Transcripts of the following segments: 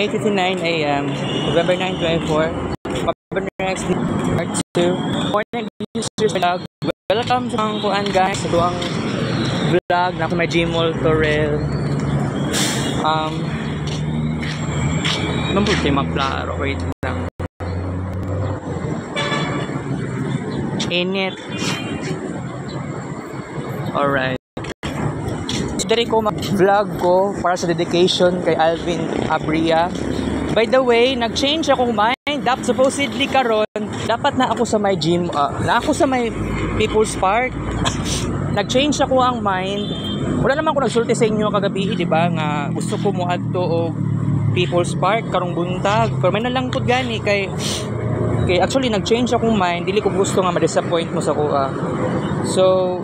8:59 a.m. November 9, 24. Next part 2. Morning users vlog. Welcome sa mga kuan guys. Ito ang vlog na may Gmall Torrel. Nambul tayo magplaro. Wait lang. Init. Alright. Today ko mag-vlog ko para sa dedication kay Alvin Abria. By the way, nag-change akong mind. Supposedly karon dapat na ako sa may gym, na ako sa may People's Park. Nag-change ako ang mind. Wala naman ako nagsulti sa inyo kagabi, di ba? Nga gusto ko mo adto og People's Park karong buntag. Pero may nalangkod gani kay actually nag-change akong mind. Dili ko gusto nga ma-disappoint mo sa kuha. So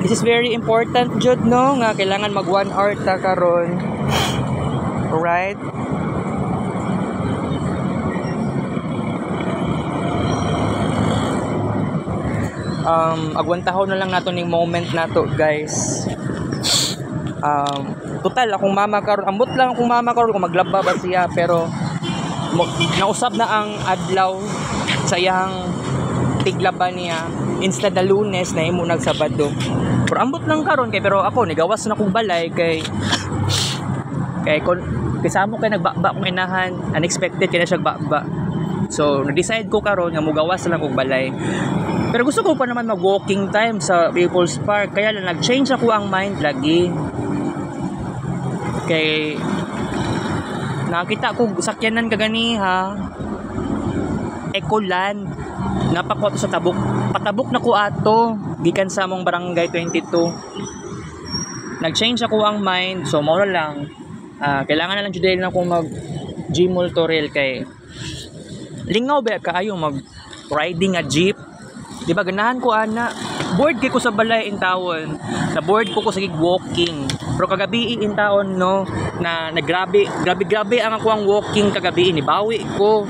this is very important jud no nga kailangan mag 1 hour ta karon. Alright? Agwantahon na lang nato ning moment nato guys. Total akong mama karon, ambot lang akong mama karon kung maglaba ba siya, pero nausab na ang adlaw sa iyang tiglaba niya instead na Lunes na imo nagsabado. Pero ambot lang karon kay, pero ako nigawas na kong balay kay kasamo kay nagbaba kong inahan, unexpected kay na siya gbaba. So nag-decide ko karon nga mugawas lang kong balay. Pero gusto ko pa naman mag-walking time sa People's Park. Kaya lang nag-change ako ang mind lagi. Kay nakita ko sakyanan kaganiha. Ecoland. Napako to sa tabok. Patabok na ko ato. Gikan sa among barangay 22. Nag-change ako ang mind. So mao lang. Kailangan na lang jud na ako mag-Gmall Torrel kay lingaw ba kaayo mag-riding a jeep. Di ba ganahan ko ana, board kay ko sa balay in taon, na board ko sa walking. Pero kagabi in taon no na grabe ang ako ang walking kagabi ni bawi ko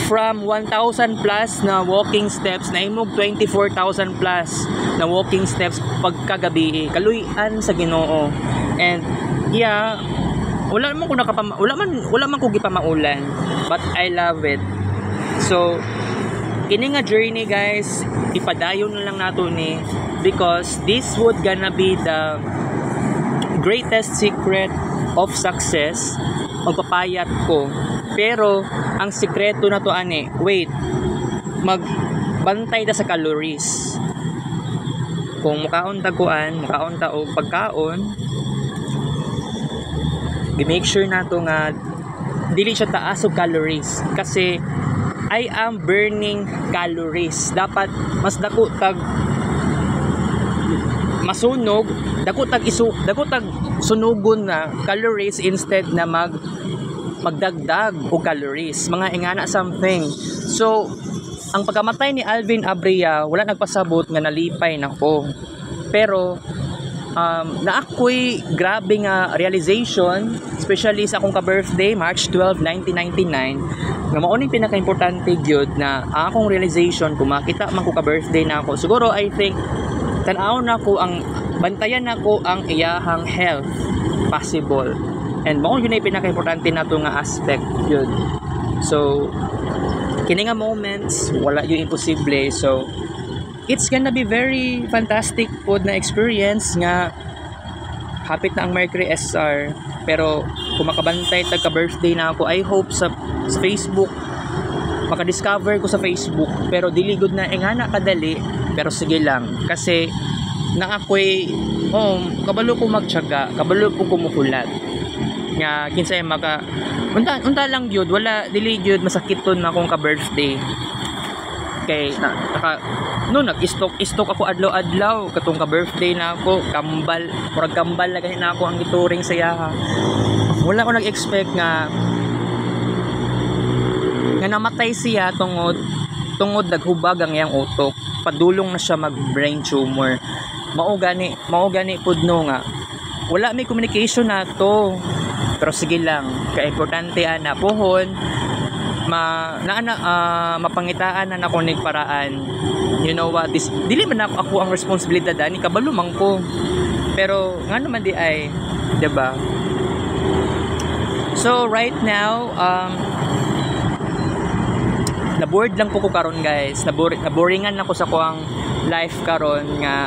from 1,000 plus na walking steps na imog 24,000 plus na walking steps pagkagabi. Kaluyan sa Ginoo. And yeah, wala man ko gipamaulan, but I love it. So kini nga journey guys, ipadayon na lang nato ni, because this would gonna be the greatest secret of success. Magpapayat ko, pero ang sikreto na to ani, wait, magbantay ta sa calories. Kung mukaon ta og pagkaon, i-make sure nato nga dili siya taas og calories, kasi I am burning calories. Dapat mas dako tag masunog, dako tag sunugon na calories instead na magdagdag og calories, mga ingana something. So ang pagkamatay ni Alvin Abria, wala nagpasabot nga nalipay nako. Pero na ako'y grabe nga realization, especially sa akong ka-birthday, March 12, 1999, nga mao ning pinaka-importante gyud na akong realization kung makita man ko ka-birthday na ako. Siguro I think tan-aw na ko ang bantayan nako ang iyahang health possible. And mao yun ay pinaka-importante nato nga aspect gyud. So kini nga moments wala yung imposible. So it's gonna be very fantastic pod na experience nga hapit na ang Mercury SR. Pero kung makabantay tagka birthday na ako, I hope sa Facebook makadiscover ko sa Facebook, pero dili gud na ingana kadali. Pero sige lang, kasi na ako'y kabalo ko magtiyaga, kabalo ko kumukulat nga kinsay maka unta lang gyud, wala dili gyud masakiton na akong ka birthday. Kay nag-stock ako adlaw-adlaw katong ka-birthday na ako, murag kambal na ganit na ako ang ituring sa yaha. Wala ko nag-expect nga namatay siya tungod naghubag ang iyang utok. Padulong na siya mag-brain tumor. Mao gani pudno nga wala may communication na to. Pero sige lang, ka-importante ana pohon mapangitaan na nako ning paraan. You know what, dili man ako ang responsibilidad ani, kabalo man ko. Pero nga naman di ay, 'di ba? So right now, na-bored lang po ko karon guys. Naboringan ako sa kuang life karon nga,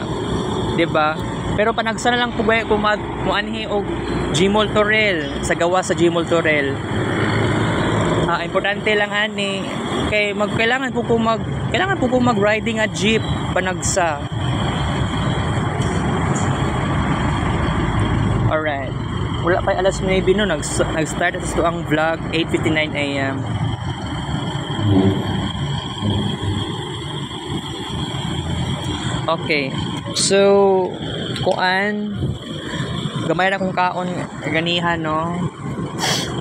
'di ba? Pero panagsa na lang po ba kung muanhi og Gmall Torel sa gawa sa Gmall Torel. Importante lang ani kay kailangan po ko mag riding a jeep panagsa. Alright. Wala pa alas 9 no, nag-start ito ang vlog 8:59 AM. Okay. So, kuan gamay na kong kaon ganihan no.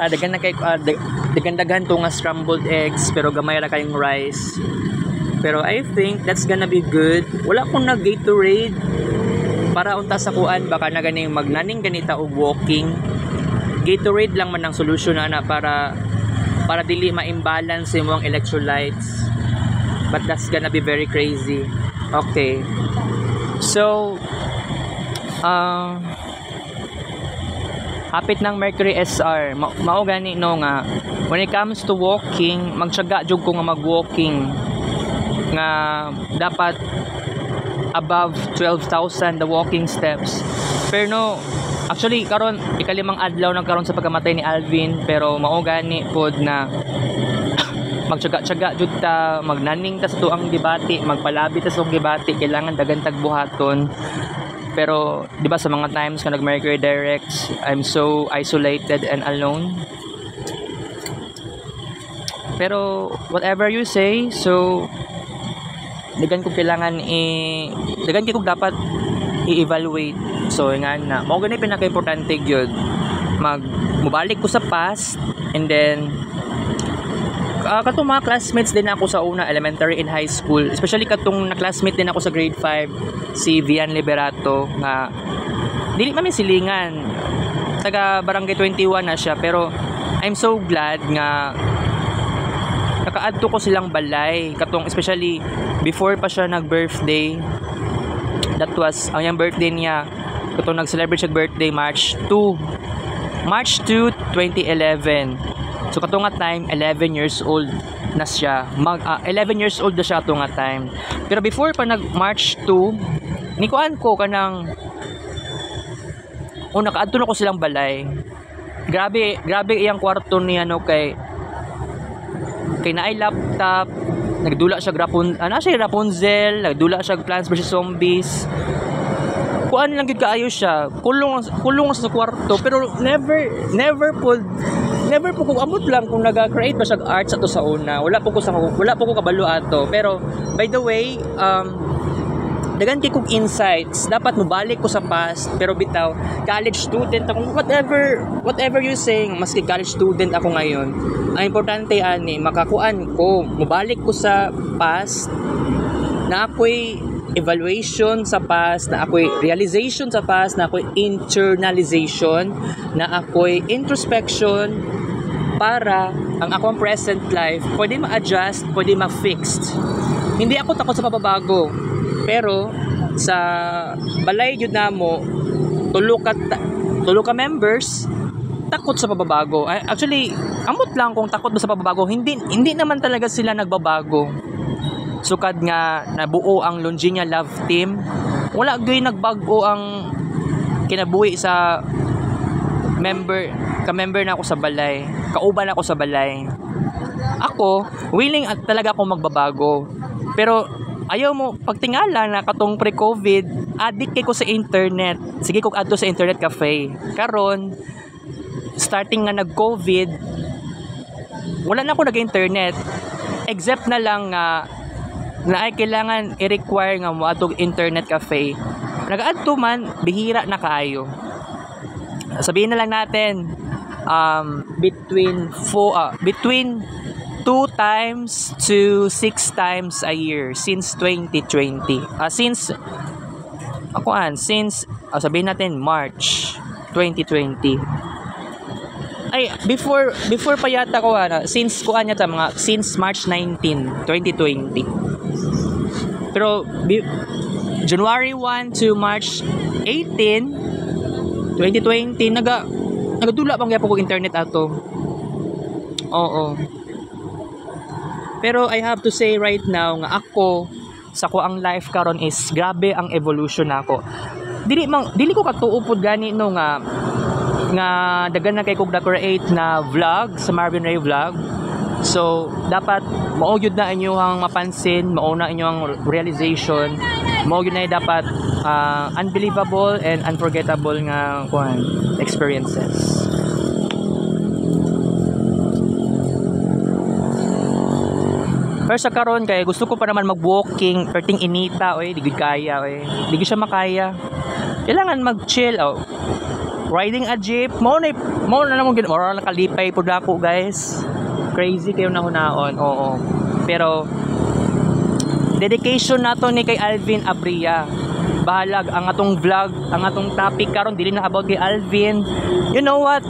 Dagan to nga scrambled eggs pero gamay ra kayong rice. Pero I think that's gonna be good. Wala akong nag-Gatorade para unta sa kuan baka na ganing magnaning ganita og walking. Gatorade lang man ang solusyon na para dili ma-imbalance yung mga electrolytes. But that's gonna be very crazy. Okay. So hapit ng Mercury SR. Mao gani no nga when it comes to walking, magtiyaga jud ko nga mag-walking nga dapat above 12,000 the walking steps. Pero no, actually karon ikalimang adlaw nagkaron sa pagkamatay ni Alvin, pero mao gani pod na magtiyaga jud ta, magnaning ta sa tuang gibati, magpalabi ta sa tuang gibati, kailangan dagan tagbuhaton. Pero di ba sa mga times nga nag Mercury directs, I'm so isolated and alone. Pero whatever you say, so dagan ko kailangan dagan ko dapat i-evaluate. So nga na mao gani pinaka-importante gyud. Mubalik ko sa past, and then katong mga classmates din ako sa una elementary and high school, especially katong na-classmate din ako sa grade 5 si Vian Liberato nga dili man silingan, taga Barangay 21 na siya, pero I'm so glad nga naka-adto ko silang balay katong especially before pa siya nag-birthday. That was ang yung birthday niya katong nag-celebrate siya birthday March 2, 2011. So katong nga time 11 years old na siya. 11 years old na siya katong nga time. Pero before pa nag March 2, nikuan ko kanang nakaadto na ko silang balay. Grabe iyang kwarto niya no, kay naay laptop, nagdula siya Rapunzel, nagdula siya Plants vs Zombies. Kuan lang gid kaayo siya. Kulong sa kwarto, pero never po ko amot lang kung naga-create ba siya art sa to sa una. Wala po ko kabalo ato. Pero by the way, dagan kay kog insights, dapat mobalik ko sa past, pero bitaw college student ako, whatever you saying, maski college student ako ngayon, ang importante ani makakuan ko, mobalik ko sa past, na ako'y evaluation sa past, na ako'y realization sa past, na ako'y internalization, na ako'y introspection, para ang akong present life pwede ma-adjust, pwede ma-fixed. Hindi ako takot sa pababago, pero sa balay jud namo tulo ka members takot sa pababago. Actually, amot lang kung takot ba sa pababago, hindi naman talaga sila nagbabago. Sukad nga nabuo ang Longenia Love Team, wala gyud nagbago ang kinabuhi sa member na ako sa balay, kauban ako sa balay. Ako willing talaga akong magbabago, pero ayaw mo pagtingala na katong pre-COVID, addict kay ko sa internet. Sige kog adto sa internet cafe. Karon starting nga nag-COVID, wala na ako nag-internet, except na lang na ay kailangan i-require nga mo atong internet cafe. Nag-adto man, bihira na kaayo. Sabihin na lang natin between 2 times to 6 times a year since 2020. Since sabihin natin March 2020. Ay, before pa yata ko since March 19, 2020. Pero January 1 to March 18, 2020 nagadula pang gyapon ko internet ato. Oo. Pero I have to say right now nga ako sa ko ang life karon is grabe ang evolution nako. Dili ko katuupod gani no nga daghan na kay kog na-create na vlog sa Marvin Ray Vlog. So dapat mao gyud na inyong mapansin, mao na inyong realization, mao gyud na dapat unbelievable and unforgettable nga experiences. Pero sa karon kay gusto ko pa naman mag-walking, perting inita di gud kaya di gud siya makaya. Kailangan mag-chill riding a jeep, mo na namon gid oral nakalipay pud ako guys. Crazy kayo na hunaon. Oo. Pero dedication nato ni kay Alvin Abria. Bahalag ang atong vlog, ang atong topic karon dili na about kay Alvin. You know what?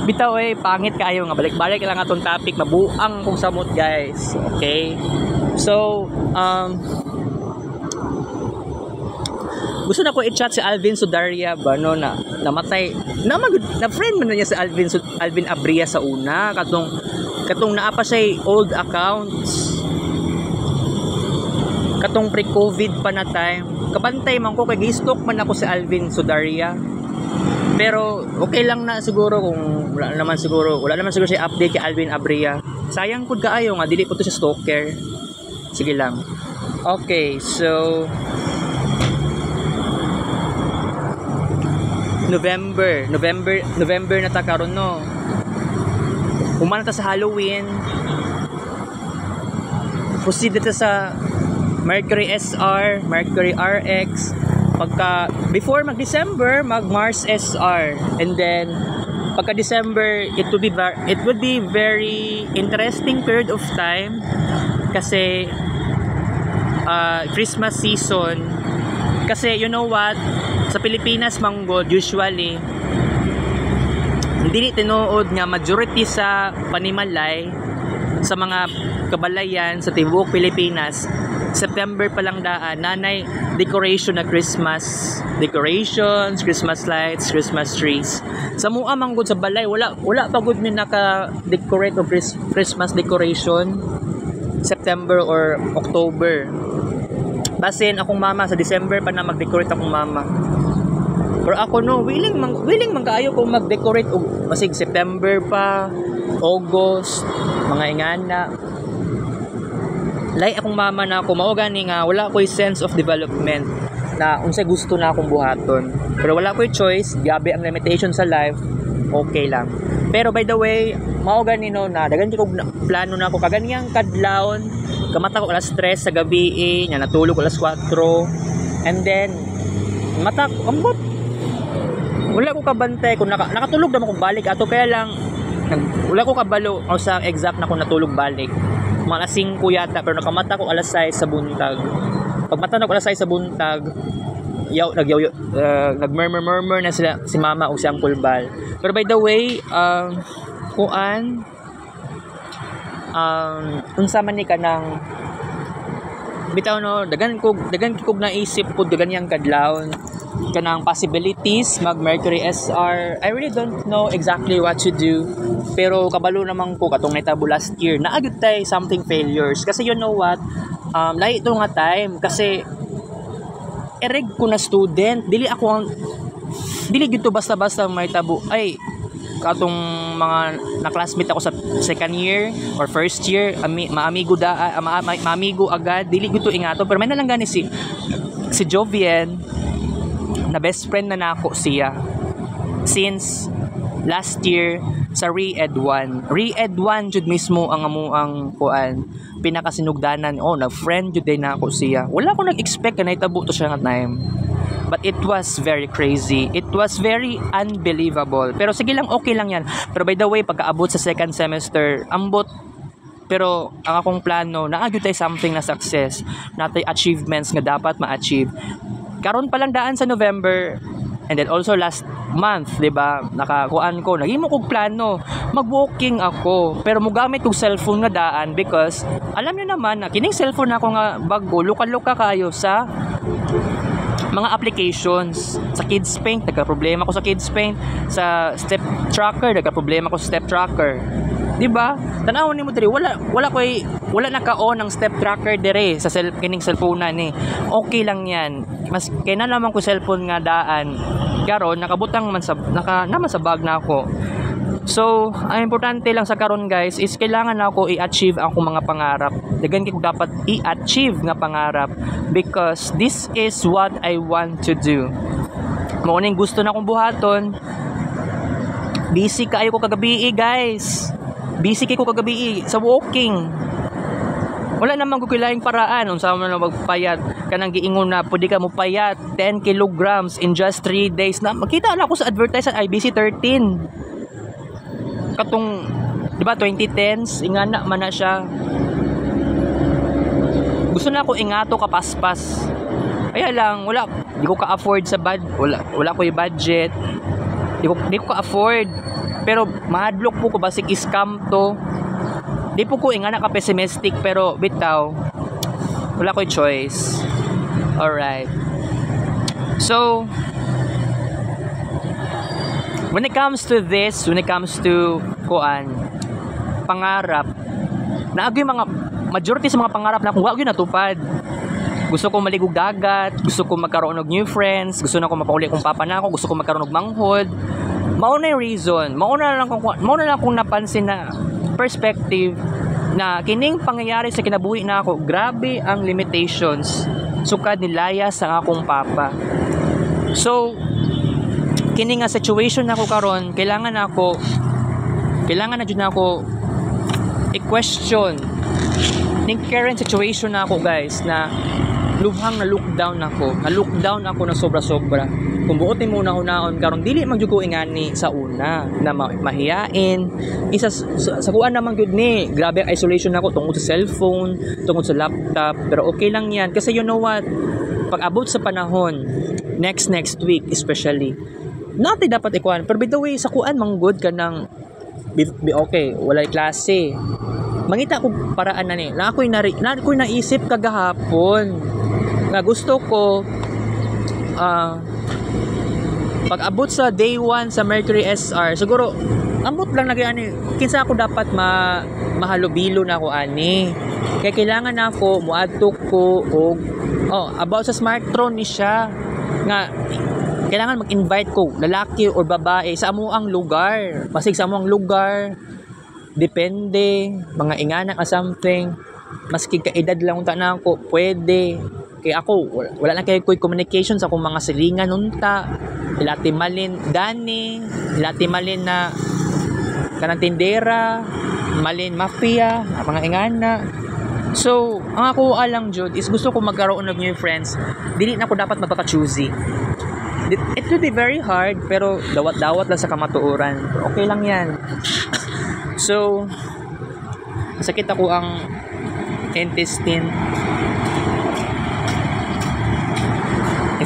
Bitaw pangit kayo nga balik-balik lang atong topic, mabuang kung samot guys. Okay? So, gusto na ko i-chat si Alvin Sudaria ba no na namatay na friend man na niya si Alvin Abria sa una katong naa pa siya old accounts katong pre-COVID pa na time kabantay man ko kay gi-stalk man ako si Alvin Sudaria. Pero okay lang na siguro kung wala naman siguro siya update kay Alvin Abria. Sayang pud kaayo nga dili po to siya stalker. Sige lang. Okay, so November na ta karon no. Human ta sa Halloween. Proceed ta sa Mercury SR, Mercury RX. Pagka before mag-December, mag-Mars SR, and then pagka December it would be very interesting period of time kasi Christmas season. Kasi you know what, sa Pilipinas manggod usually hindi tinuod nga majority sa panimalay sa mga kabalayan sa tibuok Pilipinas September pa lang daan nanay decoration na Christmas decorations, Christmas lights, Christmas trees. Sa mua manggod sa balay wala pa gud mi naka-decorate o Christmas decoration September or October. Basin akong mama sa December pa na mag-decorate akong mama. Pero ako no, willing man kaayo kung mag-decorate og basig September pa, August, mga ingana. Like akong mama na ako mao gani nga wala ko'y sense of development na unsay gusto na akong buhaton. Pero wala ko'y choice, gabi ang limitation sa life, okay lang. Pero by the way, mao gani no na daghan kog plano na ako kaganiyang kadlawon, kamata ko alas 3 sa gabi nya natulog alas 4. And then mata ko ambot. Wala ko kabantay kung nakatulog naman kung balik ato kaya lang wala ko kabalo o sa exact na kung natulog balik. Mga 5 yata pero nakamata ko alas 6 sa buntag. Pag mata ko alas 6 sa buntag, nagmurmur na sila si mama o si Uncle Bal. Pero by the way, unsa man ni kanang bitaw no, dagan kog naisip pud dagan yang kadlawon kanang possibilities mag Mercury SR. I really don't know exactly what to do. Pero kabalo naman ko katong naitabo last year na agad tay something failures kasi you know what, lahi ito nga time kasi ereg ko na student dili gito basta-basta may tabo ay katong mga na-classmate ako sa second year or first year maamigo agad dili gito ingato pero may nalang gani si Jovian na best friend na nako siya since last year sa Re-Ed 1 jud mismo ang amuang kuan pinakasinugdanan nag-friend jud day nako siya. Wala ko nag-expect na itabo to siya nga time. But it was very crazy. It was very unbelievable. Pero sige lang, okay lang yan. Pero by the way, pagkaabot sa second semester, ambot. Pero ang akong plano, naagyo tayo something na success. Natay achievements nga dapat ma-achieve. Karon pa lang daan sa November, and then also last month, 'di ba? Nakakuan ko, nagimo kog plano, mag-walking ako, pero mogamit kog cellphone nga daan because alam niyo naman na kining cellphone ako nga bago, luka-luka kayo sa mga applications. Sa Kids Paint, nagka-problema ko sa Kids Paint. Sa Step Tracker, nagka-problema ko sa Step Tracker. Diba? Tanaw ni mo diri, wala naka-on ang Step Tracker dire sa kining cellphone ni. Okay lang yan. Mas kay na naman ko cellphone nga daan. Karon nakabutang man sa naman sa bag na ako. So, ang importante lang sa karon guys is kailangan ako i-achieve ang akong mga pangarap. Dagan kay ko dapat i-achieve nga pangarap because this is what I want to do. Mao ning gusto na akong buhaton. Busy kaayo ko kagabi guys. Busy kay ko kagabi sa walking. Wala namang kukilaing paraan unsa man magpayat kanang giingon na pwede ka mo payat 10 kilograms in just 3 days na makita na ako sa advertisement IBC 13 katong di ba 2010s ingana man na siya. Gusto na ako ingato kapaspas. Kaya lang wala di ko ka-afford sa wala ko yung budget. Di ko ka-afford. Pero mahadlok po ko basig scam to. Di po ko ingana ka pessimistic pero bitaw wala ko choice. Alright. So when it comes to pangarap, naagi mga majority sa mga pangarap na kung wag yun natupad. Gusto ko maligog dagat, gusto ko magkaroon ng new friends, gusto na ko mapauli kong papa na ako, gusto ko magkaroon ng manghod. Mao na yung reason. Mao na lang kung napansin na perspective na kining pangyayari sa kinabuhi na ako, grabe ang limitations sukad nilaya sa akong papa. So kini nga situation na ako karon, kailangan na jud na ako i-question ning current situation na ako guys na lubhang na lockdown ako ng sobra-sobra. Kung buotin mo una-unaon karon dili man jud ko ingani sa una na mahiyain. Isa sa kuan naman gyud ni, grabe ang isolation ako tungod sa cellphone, tungod sa laptop, pero okay lang yan kasi you know what? Pag abot sa panahon, next week especially, natin dapat ikuan. Pero by the way, sa kuan manggod ka ng okay, walay klase. Mangita ko paraan na ni. Na ako'y naisip kagahapon na gusto ko pag abot sa day 1 sa Mercury SR, siguro ambot lang ani kinsa ako dapat mahalubilo na ako ani. Kaya kailangan na ako muadto ko og about sa Smartron ni siya nga kailangan mag-invite ko lalaki or babae sa amuang lugar. Basig sa amuang lugar depende mga ingana ka something maski ka edad lang unta na ako pwede. Kaya ako wala na kay communication sa akong mga silingan unta. Ilati malin na kanang tindera, malin mafia, mga ingana. So, ang ako alang jud is gusto ko magkaroon ng new friends. Dili na ako dapat magpaka-choosy. It will be very hard pero dawat-dawat lang sa kamatuoran. Okay lang 'yan. So, sakit ako ang intestine.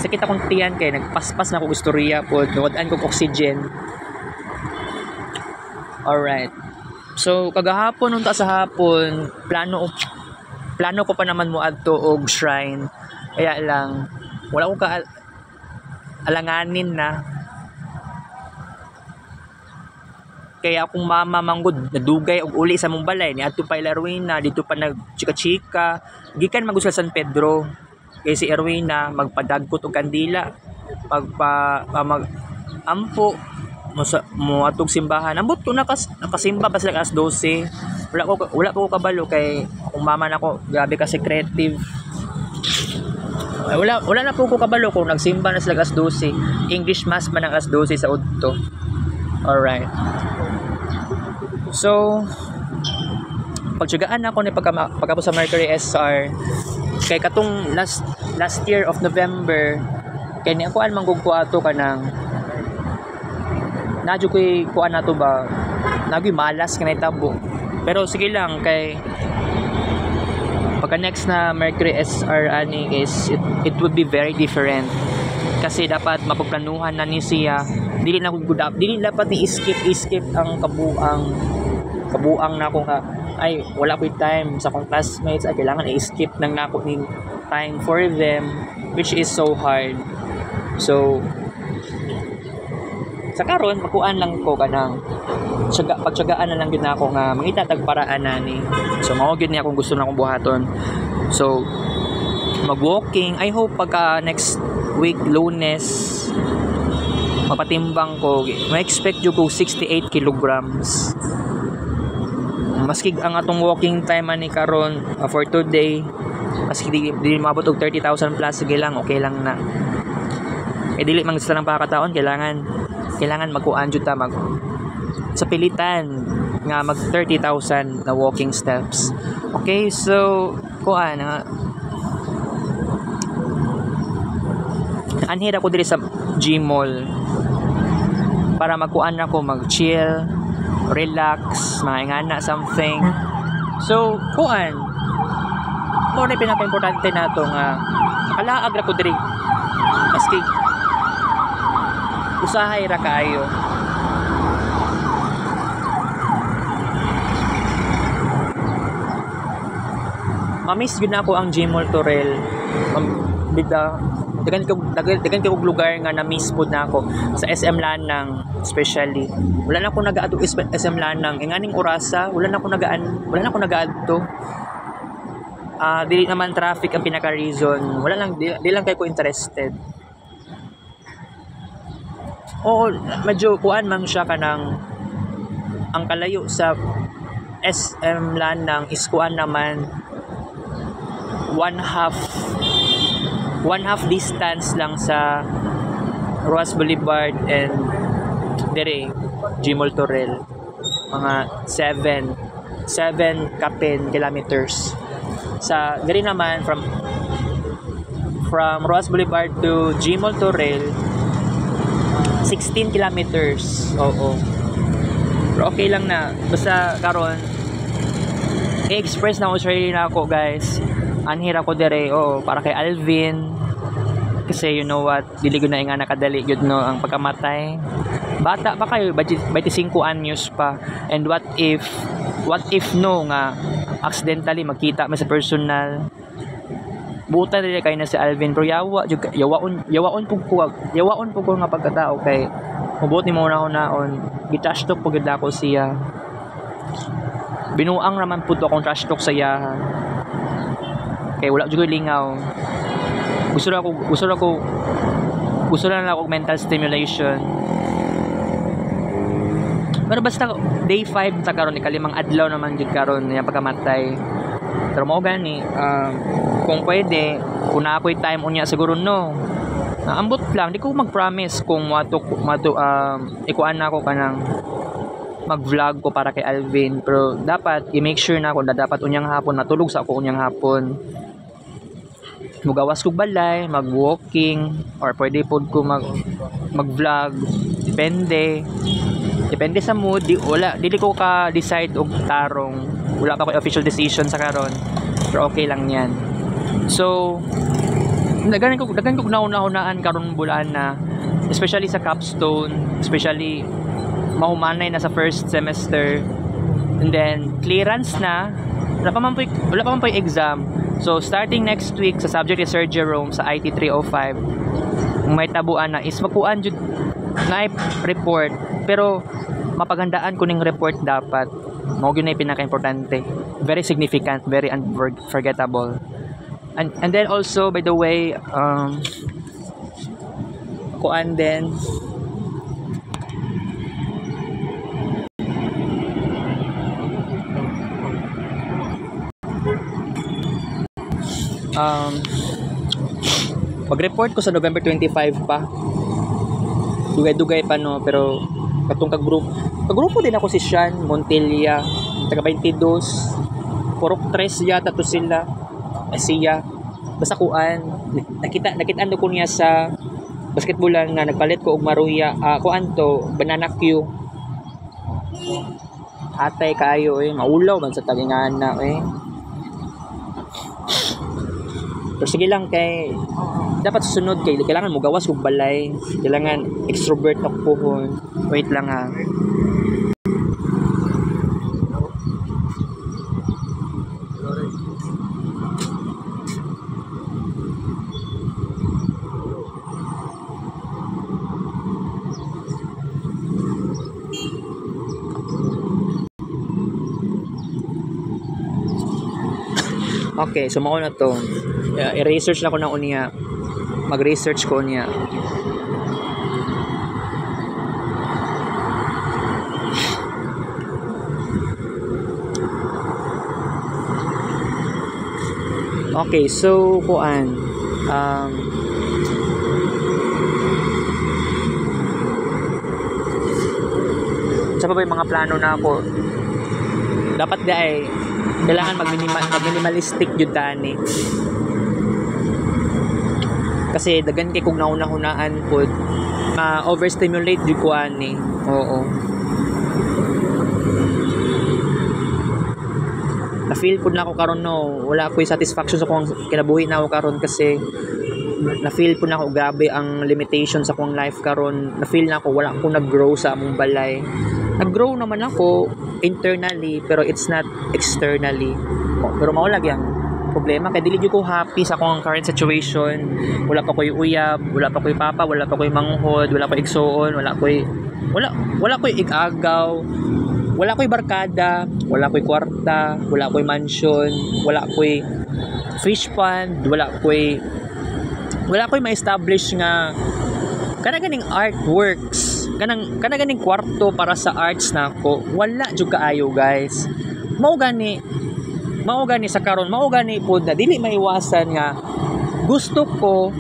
Sakit akong tiyan kay nagpaspas na ako istorya po, nawadaan kong oxygen. Alright. So kagahapon unta sa hapon, plano ko pa naman mo adto og shrine. Kaya lang wala ko ka alanganin na. Kaya akong mama manggod nadugay og uli sa mong balay ni adto pa Erwina dito pa nagchika-chika gikan magusal San Pedro. Kay si Erwina magpadagkot og kandila ampo mo atog simbahan. Ambot ko nakasimba basta alas 12. Wala ko kabalo kay akong mama nako grabe ka secretive. Wala na po ko kabalo kung nagsimba na sila alas 12. English mass man ang alas 12 sa udto. Alright. So pagtsugaan ako ni pagkapos sa Mercury SR kay katong last year of November kay ni ako manggug ko ato kanang nadyo ko'y kuan nato ba nagyoy malas kanay tabo pero sige lang kay pagka next na Mercury SR ani is it would be very different kasi dapat mapagplanuhan na ni siya dili dapat ni skip ang kabuang na ako ay wala ko time sa akong classmates ay kailangan i-skip ng nako ning time for them which is so hard So sa karon makuan lang ko kanang pagtsagaan na lang gyud nako nga mangita tag paraan ani. So mao gyud ni akong gusto na akong buhaton. So mag-walking. I hope pagka next week Lunes mapatimbang ko. Ma-expect jud ko 68 kilograms. Maski ang atong walking time ani karon for today maski di maabot og 30,000 plus sige lang, okay lang na. Dili man gusto lang pakataon, kailangan magkuan jud ta sa pilitan nga mag 30,000 na walking steps. Okay, so kuan nga anhira ko diri sa Gmall para magkuan ako, mag-chill, relax, maingana something. So kuan mo na pinaka-importante nato nga makalaag ra ko diri maski usahay ra kaayo. Mamiss yun ako ang Gmall Torel. Dagan ko lugar nga na-miss po na ako sa SM Lanang especially. Wala na ako nag-aadto SM Lanang. Inganing orasa, wala na ako nag-aadto. Dili naman traffic ang pinaka-reason. Wala lang, di lang kay ko interested. Oo, medyo kuan man siya kanang ang kalayo sa SM Lanang is kuan naman one half distance lang sa Roas Boulevard and dire Gmall Torel, mga 7 kilometers. Sa dire naman from Roas Boulevard to Gmall Torel 16 kilometers. Oo. Pero okay lang na. Basta karon i-express na ko sarili na ako, guys. Anhira ko dire, para kay Alvin. Kasi you know what, dili ko na nga nakadali gyud no ang pagkamatay. Bata pa kayo, 25 anyos pa. And what if no nga accidentally magkita mo sa personal. Buta dili kay na si Alvin, pero yawaon pug ko nga pagkatao kay mabuot ni mo naon gitash talk pug ako siya. Binuang raman pud akong trash talk sa iya. Kay wala jud lingaw. Gusto na ako mental stimulation. Pero basta day 5 ta karon, ikalimang adlaw naman jud karon niya pagkamatay. Pero mo gani kung pwede, kung na ako'y time unya siguro no. Ambot lang, di ko mag-promise kung ikuan na ako kanang mag-vlog ko para kay Alvin, pero dapat i-make sure na ako na dapat unyang hapon matulog sa ako unyang hapon. Mugawas ko balay, mag-walking, or pwede pod ko mag-vlog, depende sa mood. Dili ko ka decide og tarong, wala pa ko official decision sa karon, pero okay lang yan. So dagan ko nauna-unaan karon bulan na, especially sa capstone, especially mahumanay na sa first semester, and then clearance na, wala pa man po exam. So starting next week sa subject ni Sir Jerome sa IT 305, may tabuan na is magkuan jud na report, pero mapagandaan ko ning report dapat. Mao gyud na pinaka-importante, very significant, very unforgettable. And then also, by the way, kuan din pag-report ko sa November 25 pa. Dugay-dugay pa no, pero katong kagrupo din ako si Sean Montilla, taga 22, purok 3 yata to sila. Siya basta kuan nakitaan ko niya sa basketballan nga nagpalit ko og maruya, kuan to banana Q. Atay kayo maulaw man sa tagingana pero sige lang, kay dapat susunod, kay kailangan mo gawas og balay, kailangan extrovert ako pohon. Wait lang ha. Okay, so mao na to. I-research na ko na unya. Mag-research ko niya. Okay, so kuan sa pa ba yung mga plano na ako dapat di ay kailangan mag-minimalistic jud tani kasi dagan kay kung nauna-hunaan pod ma-overstimulate jud ko ani. Oo, na-feel ko na ako karon no, wala ako'y satisfaction sa kung kinabuhi na ako karon kasi na-feel ko na ako grabe ang limitation sa kong life karon. Na-feel na ako wala akong nag-grow sa among balay. Nag-grow naman ako internally pero it's not externally. Pero mao lagi ang problema kay dili gyud ko happy sa akong current situation. Wala pa ko'y uyab, wala pa ko'y papa, wala pa ko'y manghod, wala ko'y igsoon, wala ko'y igagaw. Wala ko'y barkada, wala ko'y kwarta, wala ko'y mansion, wala ko'y fish pond, wala ko'y ma-establish nga kanang artworks, kanang kwarto para sa arts nako. Wala jud kaayo guys. Mao gani sa karon, mao gani pod na dili maiwasan nga gusto ko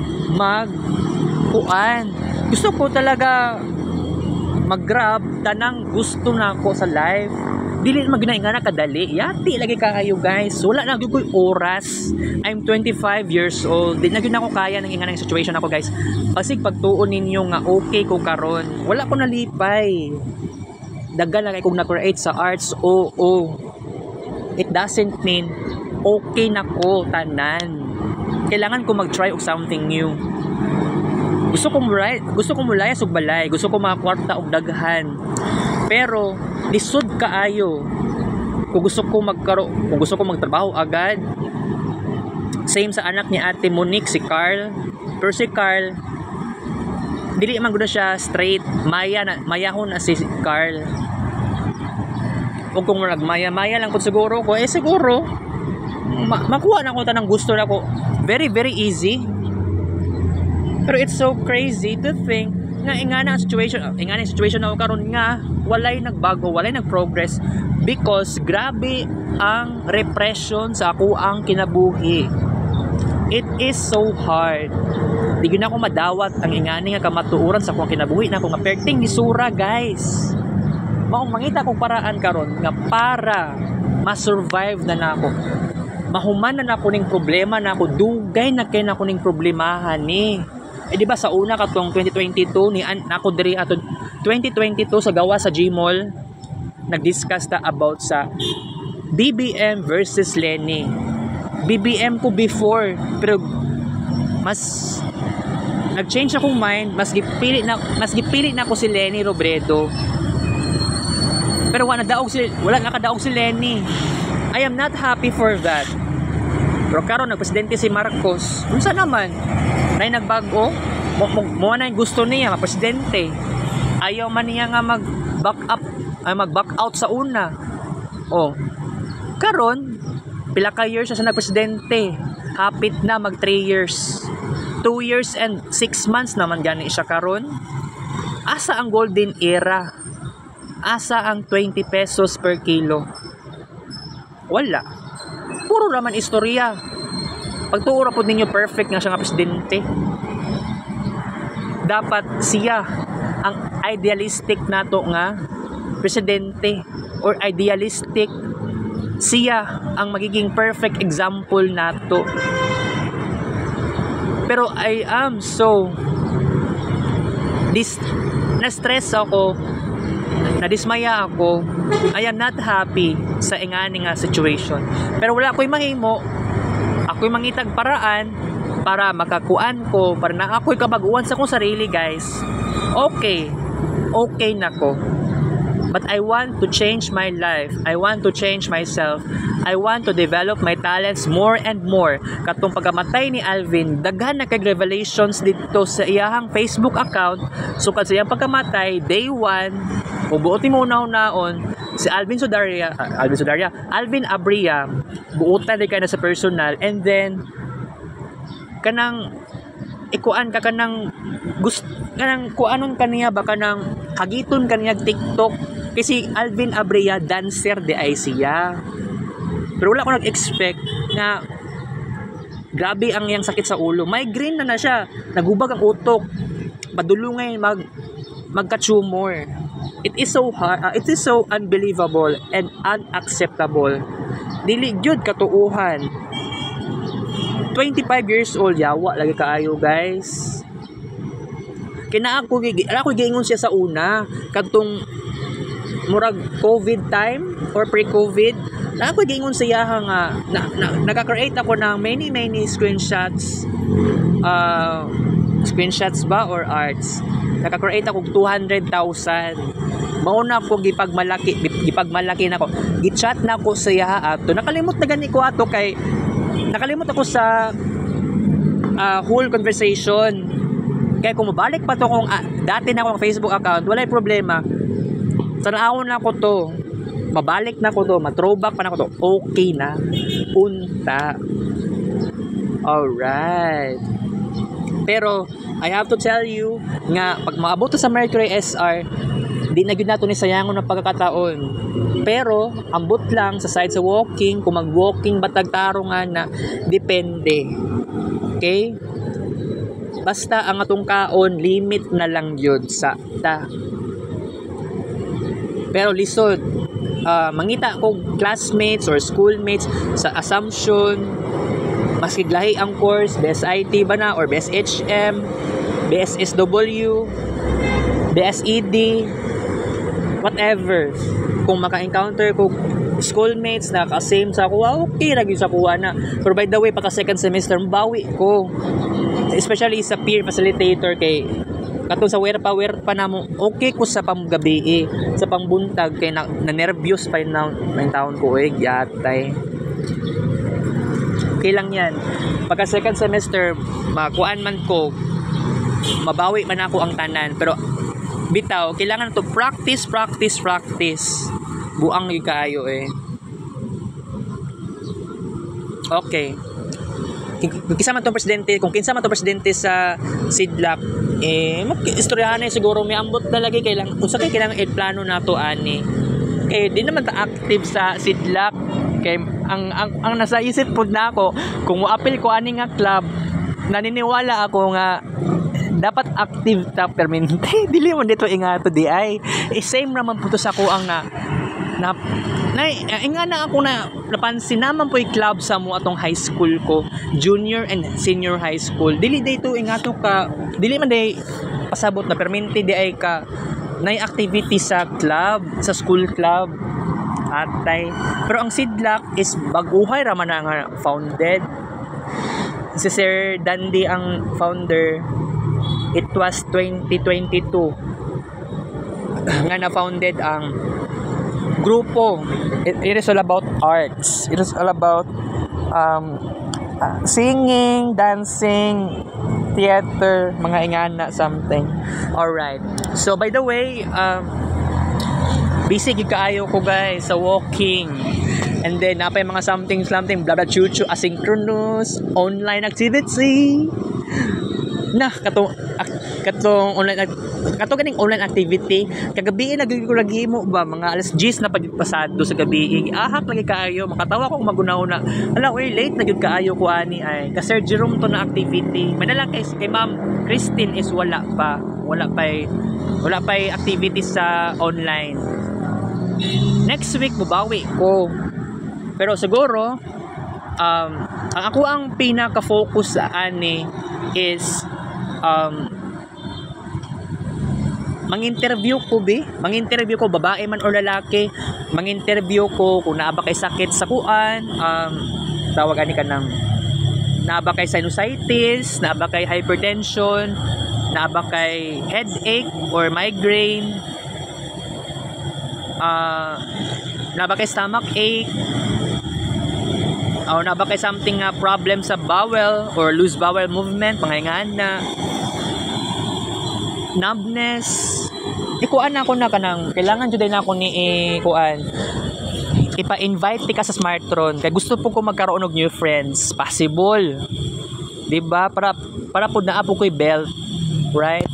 gusto ko talaga mag-grab tanang gusto nako sa life. Dili magina nga kadali. Yati lagi kaayo guys. Wala na gyud koy oras. I'm 25 years old. Di na gyud ako kaya nang inganang situation ako guys. Pasig pagtuon ninyo nga okay ko karon. Wala ko nalipay. Daghan lang kay kog na-create sa arts. Oo. It doesn't mean okay na ko tanan. Kailangan ko mag-try og something new. Gusto ko mulayas og balay, gusto ko makakwarta og daghan. Pero lisod kaayo. Kung gusto ko magtrabaho agad. Same sa anak ni Ate Monique, si Carl. Pero si Carl dili man gud siya straight, mayahon na si Carl. O kung nagmaya-maya lang pud siguro ko, siguro makuha na ko tanang gusto na ko. Very very easy. Pero it's so crazy to think nga ingana situation na karon nga walay nagbago, walay nagprogress because grabe ang repression sa ako ang kinabuhi. It is so hard. Di gyud ako madawat ang ingani nga kamatuoran sa akong kinabuhi na akong perting ni sura guys. Maong mangita kong paraan karon nga para ma-survive na nako. Mahuman na nako ning problema na ako, dugay na kay nako ning problemahan ni. Di ba sa una katong 2022 ni ako diri ato 2022 sa gawa sa Gmall nag-discuss ta about sa BBM versus Lenny. BBM ko before pero mas nag-change akong mind, mas gipili na ako si Lenny Robredo. Pero wala nakadaog si Lenny. I am not happy for that. Pero karon nagpresidente si Marcos. Unsa naman? Nay nagbago, mo na yung gusto niya ma-presidente. Ayaw man niya nga mag-back out sa una. Oh. Karon, pila ka years siya sa nagpresidente. Hapit na mag 3 years. 2 years and 6 months naman gani siya karon. Asa ang golden era? Asa ang 20 pesos per kilo? Wala. Puro naman istorya. Pagtuura po ninyo perfect nga siya nga presidente. Dapat siya ang idealistic nato nga presidente or idealistic siya ang magiging perfect example nato. Pero I am so na-stress ako, nadismaya ako. I am not happy sa ingani nga situation. Pero wala ko'y mahimo. Ako'y mangitag paraan para makakuan ko, para na ako'y kabaguan sa kong sarili guys. Okay na ko. But I want to change my life. I want to change myself. I want to develop my talents more and more. Katong pagkamatay ni Alvin, daghan na kay revelations dito sa iyahang Facebook account. So kad sa iyang pagkamatay, day 1, kung buot mo naon, si Alvin Abria buutan di ka na sa personal, and then kanang ikuan ka kanang gusto kanang kuanon kaniya ba kanang hagiton kaniya TikTok kasi Alvin Abria dancer di ay siya. Pero wala ko nag-expect na grabe ang yang sakit sa ulo. Migraine na siya. Nagubag ang utok. Padulungay magka-tumor. It is so hard, it is so unbelievable and unacceptable. Dili gyud katuuhan. 25 years old yawa lagi kaayo, guys. Kina ako giingon siya sa una kadtong murag COVID time or pre-COVID. Ako giingon siya nga naka-create ako ng many screenshots screenshots ba or arts. Naka-create ako 200,000. Mauna ako gipagmalaki nako. Gi-chat na ko siya ato. Nakalimot na gani ko ato kay nakalimot ako sa whole conversation. Kaya kung mabalik pa to kung dati na akong Facebook account, walay problema. Tanawon na ko to. Mabalik na ko to, ma-throwback pa na ko to. Okay na. Punta. Alright. Pero I have to tell you nga pag maabot sa Mercury SR, di na gyud nato ni sayangon ng pagkakataon. Pero ambot lang sa side sa walking, kung mag-walking batag tarungan na depende. Okay? Basta ang atong kaon limit na lang yun sa ta. Pero lisod, mangita ko classmates or schoolmates sa Assumption, maski lahi ang course, BSIT ba na or BSHM, BSSW, BSED, whatever. Kung maka-encounter ko schoolmates na ka-same sa kuha, okay ra gyud sa kuha na. Pero by the way, pagka second semester mabawi ko. Especially sa peer facilitator kay katong sa werpa namo, okay ko sa panggabi sa pangbuntag kay na nervyos pa yung taon ko yatay. Okay lang yan. Pagka second semester, makuan man ko, mabawi man ako ang tanan. Pero bitaw, kailangan to practice. Buang yung kaayo Okay. Kung kinsa man to presidente sa Sidlak, istoryahan siguro may ambot na lagi kailang unsa kay kailangan plano nato ani. Kay di naman ta active sa Sidlak. Kay ang nasa isip pud nako kung mo-appeal ko ani nga club, naniniwala ako nga dapat active ta permanente. Dili mo dito ingato di ay same naman puto sa ko ang inga na ako na napansin naman po yung club sa mo atong high school ko, junior and senior high school. Dili dito ingato ka, dili man day pasabot na permanente di ay ka nay activity sa club, sa school club atay. Pero ang Sidlak is baguhay raman na nga founded. Si Sir Dandy ang founder. It was 2022 nga na-founded ang grupo. It is all about arts. It is all about singing, dancing, theater, mga ingana, something. Alright. So, by the way, busy kaayo ko guys sa walking. And then, napay mga something, blah blah chuchu, asynchronous, online activity. Katong ganing online activity kagabi nagigimo ba mga alas 10 na pagpasado sa gabi ahak lagi kaayo makatawa ko magunaw na ala late na gyud kaayo ko ani ay ka Sir Jerome to na activity manala kay Ma'am Christine is wala pa activity sa online. Next week bubawi ko, pero siguro ang ako ang pinaka-focus sa ani is mang-interview ko babae man o lalaki, mang-interview ko kung naa ba kay sakit sa kuan, tawag ani ka ng naa ba kay sinusitis, naa ba kay hypertension, naa ba kay headache or migraine, naa ba kay stomach ache, o naa ba kay something problem sa bowel or loose bowel movement, mga ingana, numbness, ikuan ako na kanang kailangan jud na ako ni ikuan ipa-invite ti ka sa Smartron kay gusto po ko magkaroon og new friends possible, di ba? Para pud naa po ko'y belt, right?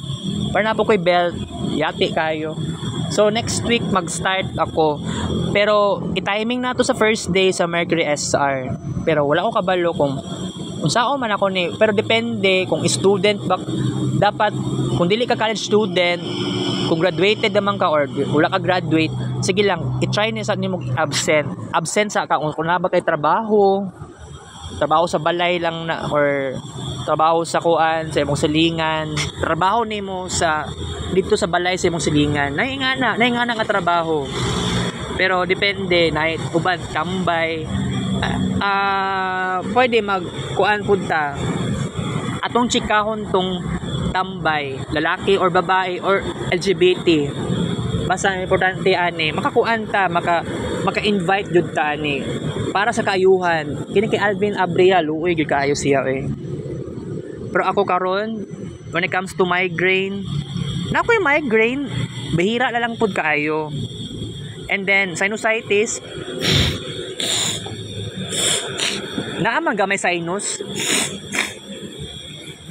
Para na po ko'y belt, yati kayo. So next week mag-start ako, pero i-timing na to sa first day sa Mercury SR, pero wala ko kabalo kung saan man ako ni, pero depende kung student ba dapat, kung dili ka college student, kung graduated naman ka or wala ka graduate, sige lang, i-try niyo sa nimo absent sa ka kung na ba kay trabaho sa balay lang na or trabaho sa kuan sa imong silingan, trabaho nimo sa dito sa balay sa imong silingan, naingana nga trabaho, pero depende na uban tambay, pwede mag kuan punta atong chikahon tong tambay, lalaki or babae or LGBT. Basta importante ani makakuan ta, maka-invite jud ta ani para sa kaayuhan. Kini kay Alvin Abrea luoy gyud kaayo siya Pero ako karon when it comes to migraine, na ako'y migraine bahira na lang pud kaayo. And then sinusitis, naa man gamay sinus.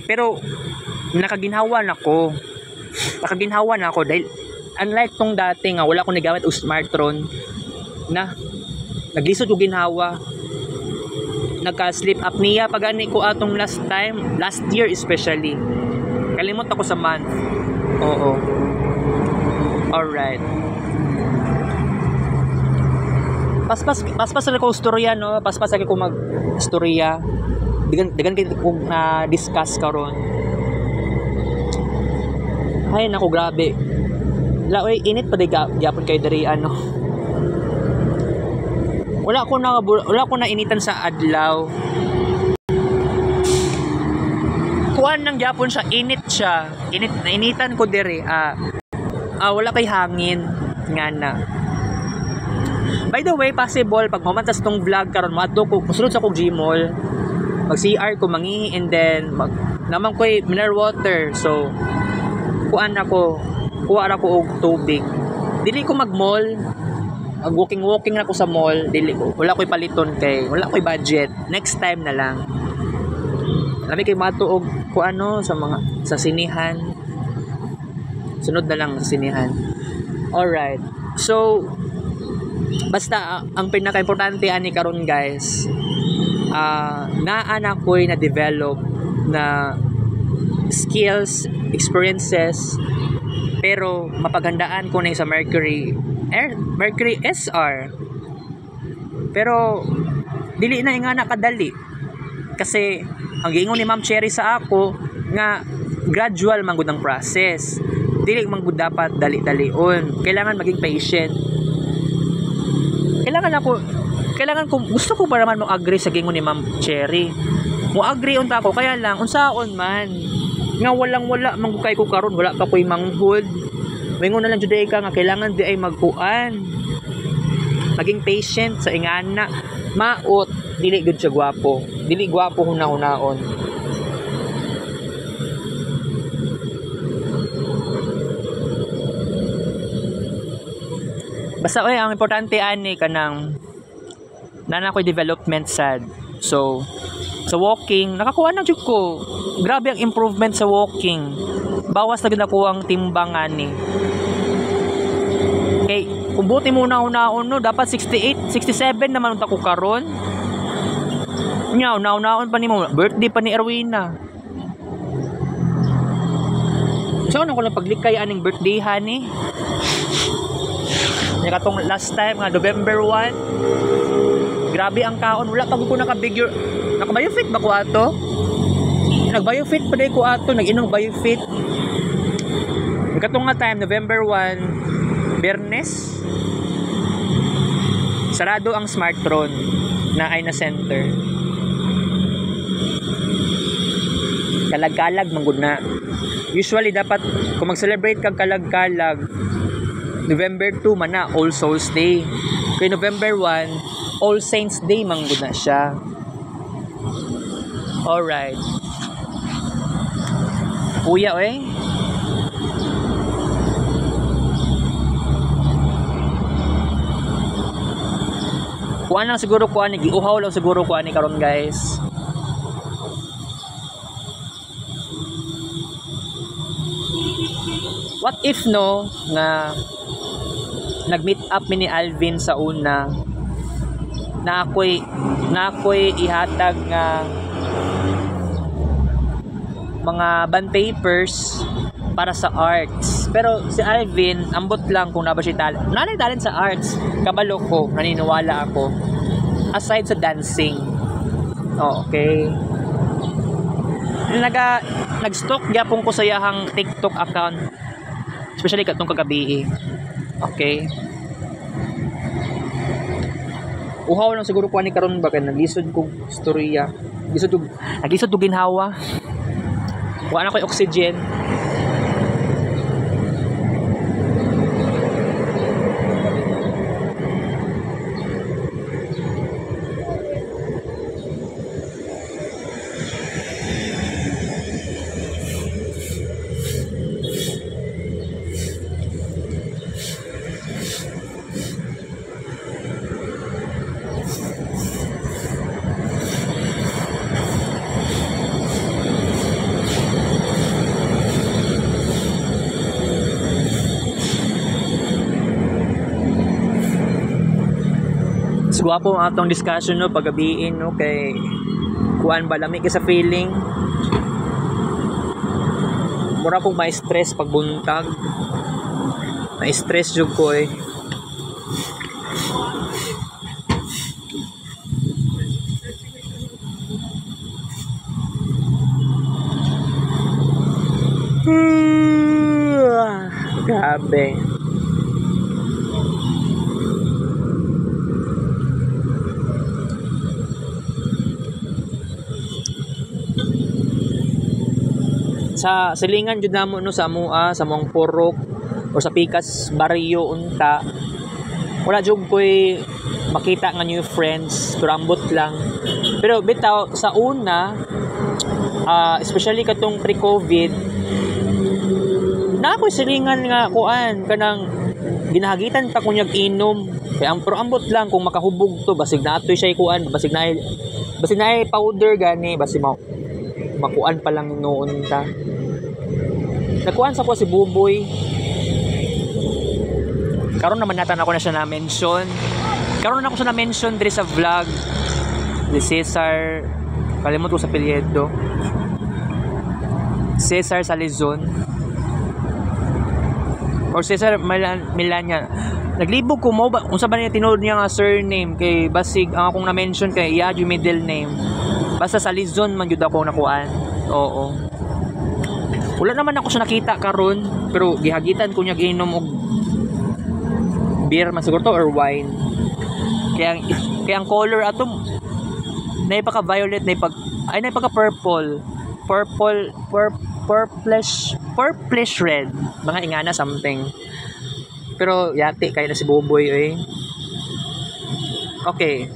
Pero nakaginhawa na ako dahil unlike tong dati nga wala ko nagamit og Smartron na naglisod og ginhawa, nagka sleep apnea pagani ko atong last year especially, kalimot ako sa month. Oo, alright, paspas ko istorya, no? Paspas ko mag istorya, digan kung na discuss karon. Ay nako, grabe. Laoy init pa di gyapon kay diri ano. Wala ko na initan sa adlaw. Kuan nang gyapon siya, initan ko diri. Wala kay hangin nga na. By the way, possible pag mamantas tong vlog karon moadto ko sulod sa kog Gmall. Mag CR ko mangihi and then naman ko'y mineral water. So kuha ako og tubig. Dili ko mag-mall. Walking na ko sa mall. Wala ko'y paliton kay wala ko'y budget. Next time na lang. Lami kay matuog ko sa sinihan. Sunod na lang sa sinihan. Alright. So basta ang pinaka-importante ani karon guys, naa ko'y na develop na skills, experiences, pero mapaghandaan ko na sa Mercury SR. Pero dili na nga nakadali kasi ang giingon ni Ma'am Cherry sa ako nga gradual man gud ang process, dili man gud dapat dali-dalion, kailangan maging patient. Kailangan ko gusto ko ba naman mo agree sa giingon ni Ma'am Cherry, mo agree unta ako, kaya lang unsaon man nga wala manggukay ko karon, wala ka ko'y manghud. Mingon na lang jud ka nga kailangan di ay magkuan, maging patient sa ingana. Maot dili gud siya gwapo, dili gwapo hunaon. Basta ang importante ani kanang nana ko'y development sad. So sa walking, nakakuha na jud ko. Grabe ang improvement sa walking. Bawas na gid ako ang timbangan ni. Okay, kung buti muna hunaon no, dapat 68, 67 naman unta ko karon. Nya, unaon pa nimo, birthday pa ni Erwina. So, ko lang paglikay aning birthday hani. Nya katong last time nga November 1. Grabe ang kaon, wala pag ko naka-figure. Naka-biofit ba ko ato? Nag-biofit pa day ko ato, nag-inom biofit. Katong nga time November 1, Biyernes. Sarado ang Smartron na ay na center. Kalag-kalag manggod na. Usually dapat kung mag-celebrate kag kalag-kalag November 2 man na All Souls Day. Kay November 1 All Saints Day manggod na siya. Alright. Kuya Kuan lang siguro kuan ni giuhaw lang siguro kuan ni karon guys. What if no nga nag-meet up mi ni Alvin sa una na ako'y ihatag nga mga bond papers para sa arts. Pero si Alvin, ambot lang kung naba siya talent. Nanay talent sa arts. Kabalo ko, naniniwala ako. Aside sa dancing. Okay. Nag-stalk gyapon ko sa iyahang TikTok account. Especially katong kagabi. Okay. Uhaw lang siguro kuha ni karon ba kay naglisod ko storya. Naglisod ko ginhawa. Wala na ko'y oxygen. Gwapo ang atong discussion no pagabiin no kay kuan ba lami kay sa feeling mura kong may stress pag buntag may stress jud ko eh. Grabe. Sa silingan jud namo no sa amua sa mong purok o sa pikas baryo unta wala jud koy makita nga new friends pero ambot lang pero bitaw sa una especially katong pre-COVID na ako'y silingan nga kuan kanang ginahagitan pa kunyag inom kaya pero ambot lang kung makahubog to basig na atoy siya kuan basig na powder gani basig makuan pa lang noon ta. Nakuan sa ko si Buboy. Karon naman natan ako na siya na-mention. Karon na ako siya na-mention diri sa vlog. Si Cesar, kalimot ko sa apelyido. Cesar Salizon. Or Cesar Milania. Naglibog ko mo ba unsa ba niya tinuod niya nga surname kay basig ang akong na-mention kay iya yung middle name. Basta sa Lizon man jud ako nakuan. Oo. Wala naman ako siya nakita karon, pero gihagitan ko niya giinom og beer man siguro to or wine. Kaya ang color ato nay pagka violet, nay pagka purple. Purplish red. Mga ingana something. Pero yati kay na si Boboy eh. Okay.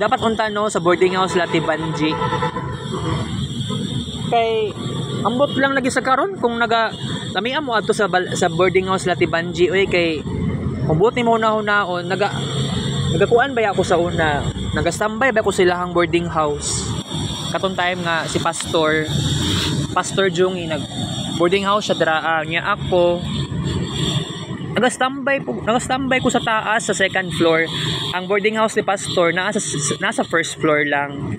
Dapat unta no sa boarding house Latibanji. Kay ambot lang lagi sa karon kung lamian mo ato sa boarding house Latibanji oy kay mabuti mo naon nagakuan ba ako sa una nagastambay ba ko sa ilahang boarding house katong time nga si Pastor Jungi nag boarding house siya draa niya ako nagastambay ko sa taas sa second floor. Ang boarding house ni Pastor nasa first floor lang.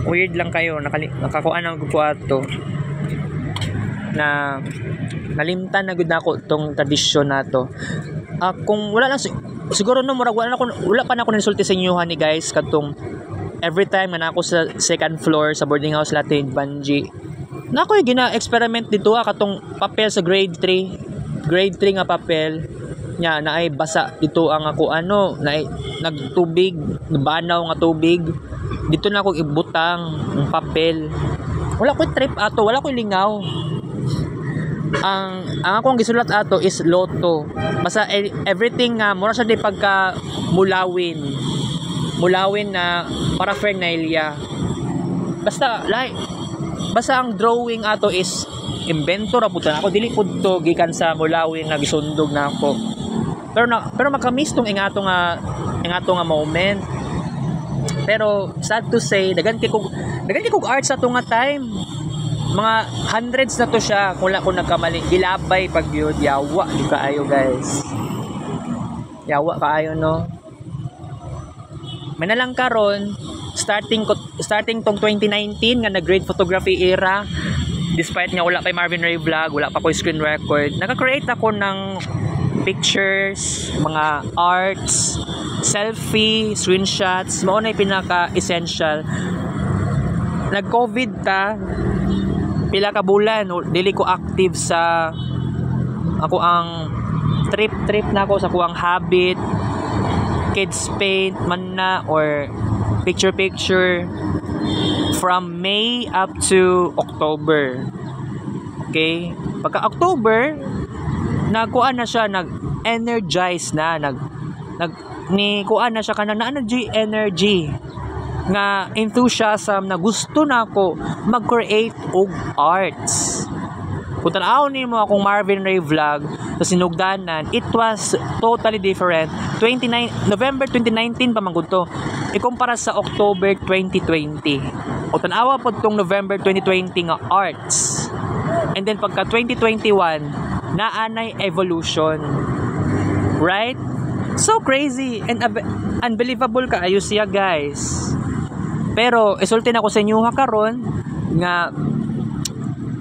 Weird lang kayo, nakakuan ang kwarto. Na nalimtan na gud nako tong tradisyon nato. Kung wala lang siguro no murag wala pa na ako nisulti sa inyo ni guys katong every time na ako sa second floor sa boarding house Latibanji. Nako gina-experiment dito katong papel sa grade 3 nga papel nya naay basa dito ang ako naay nagtubig nabanaw nga tubig dito na ako ibutang ang papel wala ko trip ato wala ko lingaw ang akong gisulat ato is loto basta everything nga mura sa di pagka mulawin na paraphernalia basta ang drawing ato is invento ra pud ako, dili pud to gikan sa mulawin nga gisundog na ako. Pero makamiss tong ingato nga moment. Pero sad to say, dagan kay kog art sa to nga time. Mga hundreds na to siya kung ko nagkamali. Gilabay pag yun, yawa di kaayo guys. Yawa kaayo no. May na lang karon starting tong 2019 nga nag-grade photography era. Despite nga wala pa Marvin Ray Vlog, wala pa ko screen record, naka-create ako ng pictures, mga arts, selfie, screenshots. Mao na pinaka-essential. Nag-COVID ta, pila ka bulan, dili ko active sa ako ang trip na ako sa kuang habit, kids paint man na or picture from May up to October. Okay? Pagka October, nagkuan na siya, nag-energize na, kuan na siya kanang energy nga enthusiasm na gusto na ako mag-create og arts. Kung tanaw nimo akong Marvin Ray Vlog sa sinugdanan, it was totally different. November 2019 pa man gud to. Ikumpara sa October 2020. O tanawa po tong November 2020 nga arts. And then pagka 2021, naanay evolution. Right? So crazy and unbelievable kaayo siya guys. Pero isulti na ko sa inyo karon nga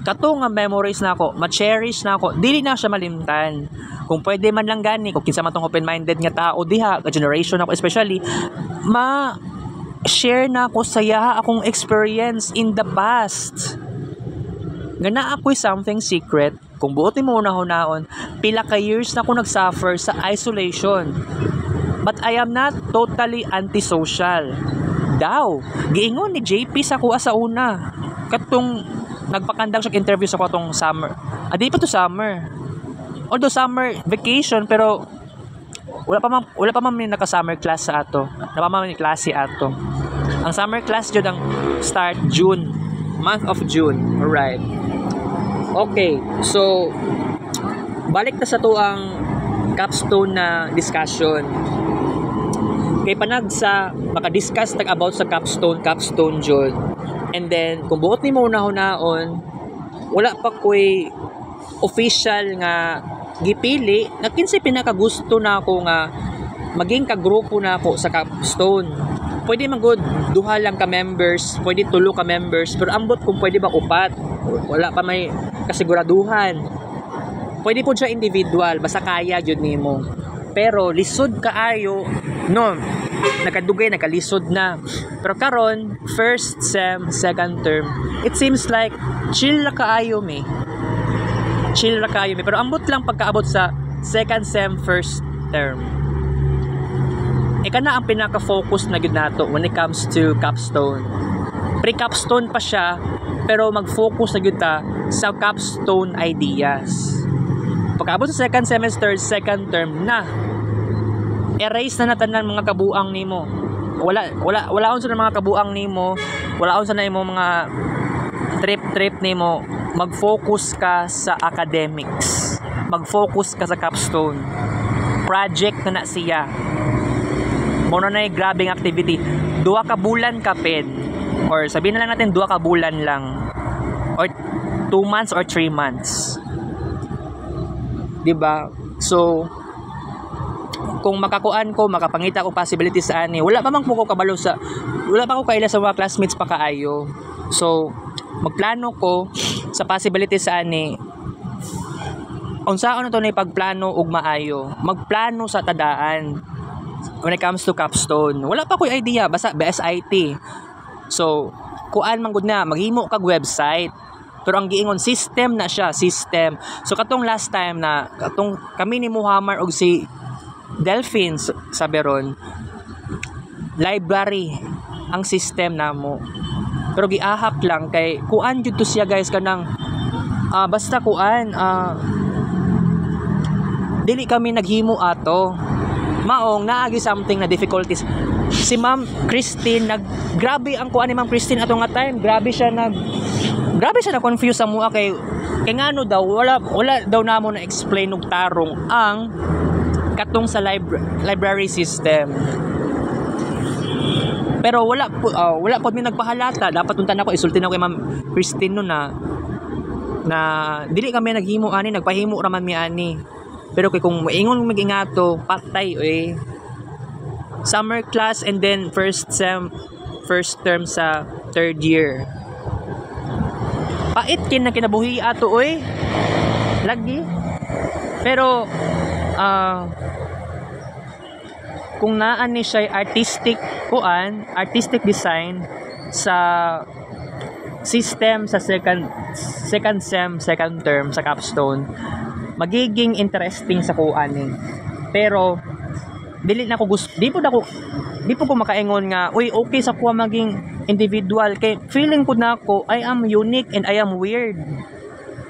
kato nga memories na ako, ma-cherish na ako, dili na siya malimtan. Kung pwede man lang gani, kung kinsa man tong open-minded nga tao diha, ka generation ako especially, share na ako saya akong experience in the past. Nga na ako'y something secret, kung buotin mo una-hunaon, pila ka years na ako nagsuffer sa isolation. But I am not totally antisocial. Daw, giingon ni JP sa kuha sa una. Katong nagpakandang siya interview sa katong summer. Di pa to summer. Although summer vacation, pero wala pa man naka-summer class sa ato. Wala pa man ni klase ato. Ang summer class jud ang start June, month of June. Alright. Okay, so balik na sa to ang capstone na discussion. Kay panag sa maka-discuss about sa capstone jud. And then kung buot nimo una-hunaon, wala pa ko'y official nga gipili, na kinsay pinakagusto na ako nga maging kagrupo na ako sa capstone. Pwede man good duha lang ka members, pwede tulo ka members, pero ambot kung pwede ba upat, wala pa may kasiguraduhan. Pwede po siya individual, basta kaya jud nimo. Pero lisod kaayo, no, nakalisod na. Pero karon, first sem, second term, it seems like chill na kaayo me. Pero ambot lang pagkaabot sa second sem, first term. Ika na ang pinaka-focus na gud nato when it comes to capstone. Pre-capstone pa siya, pero mag-focus na gud ta sa capstone ideas. Pagkaabot sa second semester, second term na, erase na natanan mga kabuang nimo. Wala unsa na mga kabuang nimo, wala unsa na imo mga trip nimo. Mag-focus ka sa academics. Mag-focus ka sa capstone. Project na siya. Mono na grabing activity. 2 ka bulan ka ped. Or sabihin na lang natin 2 ka bulan lang. Or 2 months or 3 months. Diba? So, kung makakuan ko, makapangita ko possibilities sa ani, wala pa man ko kabalo sa, wala pa ko kaila sa mga classmates pa kaayo. So, magplano ko sa possibilities sa ani, unsaon na to na pagplano ug maayo, magplano sa tadaan when it comes to capstone. Wala pa ko'y idea, basta BSIT. So, kuan man gud na, maghimo kag website. Pero ang giingon system na siya, system. So katong last time na katong kami ni Muhammad og si Delphine sa Beron, library ang system namo. Pero giahak lang kay kuan jud to siya guys kanang basta kuan dili kami naghimo ato. Maong naagi something na difficulties. Si Ma'am Christine grabe ang kuan ni Ma'am Christine ato nga time. Grabe siya na confuse sa mua kay Kaya nga ano daw, wala daw namo na explain og tarong ang katong sa library system. Pero wala po mi nagpahalata. Dapat unta nako isulti na ko kay Ma'am Christine no na dili kami naghimo ani, nagpahimo ra man mi ani. Pero kay kung moingon mag-ingato, patay summer class and then first term sa third year. Pait kin na kinabuhi ato lagi. Pero kung naan ni siya artistic design sa system sa second term sa capstone, magiging interesting sa kuan Pero dili po ko makaingon nga okay sa kuha maging individual kay feeling ko na ako I am unique and I am weird,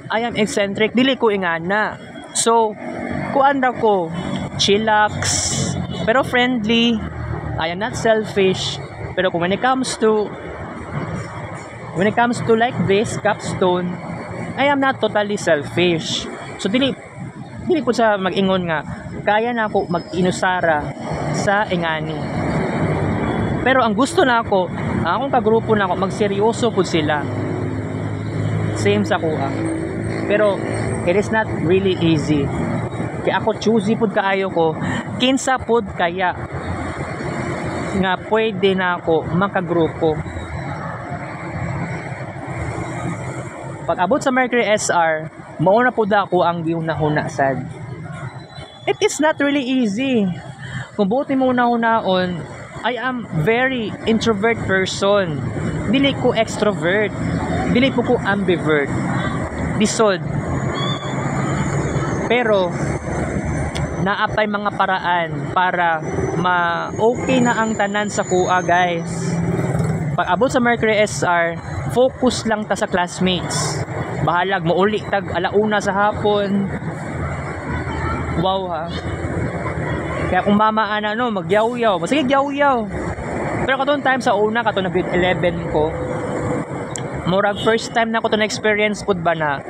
I am eccentric, dili ko ingana. So kuan ra ko chillax pero friendly, I am not selfish. Pero kung when it comes to like this capstone, I am not totally selfish. So dili ko sa mag-ingon nga kaya na ako mag-inusara sa ingani. Pero ang gusto na ako, akong kagrupo na ako, magseryoso po sila. Same sa kuha. Pero it is not really easy. Kaya ako choosy pod kaayo ko, kinsa pod kaya nga pwede na ako makagrupo. Pag abot sa Mercury SR, mauna po ako ang gihunahuna sad. It is not really easy. Kung buti mo hunaon, I am very introvert person. Dili ko extrovert. Dili ko ambivert. Disod. Pero naapay mga paraan para okay na ang tanan sa kuha, guys. Pag abot sa Mercury SR, focus lang ta sa classmates. Bahalag mo uli tag alauna sa hapon. Wow ha. Kaya kung mamaan magyaw-yaw, sige gyaw-yaw. Pero katong time sa una katong grade 11 ko, murag first time na ko to na experience pud ba na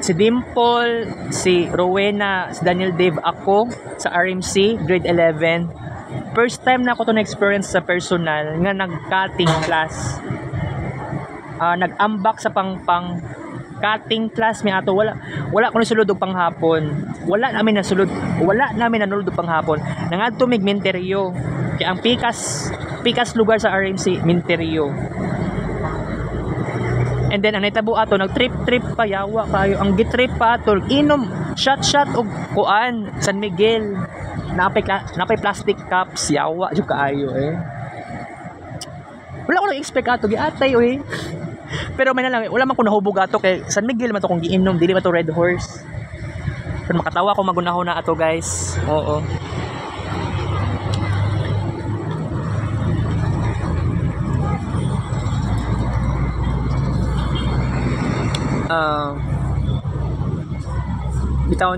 si Dimple, si Rowena, si Daniel Dave, ako sa RMC grade 11. First time na ko to na experience sa personal nga nag-cutting class. Nag-ambak sa pangpang cutting class mi ato, wala ko nasulod og panghapon. Wala namin nanulod og panghapon. Nangadto mig Minteryo. Kaya ang pikas lugar sa RMC Minteryo. And then ang naitabo ato nag-trip pa yawa kayo. Ang gitrip pa ato inom shot og kuan San Miguel. Napay plastic cups yawa jud kaayo Wala ko nag-expect ato giatay Pero may na lang, wala man ko nahubog ato kay San Miguel man to kung giinom, dili man to Red Horse. Pero makatawa ko magunahon na ato, guys. Oo. Bitaw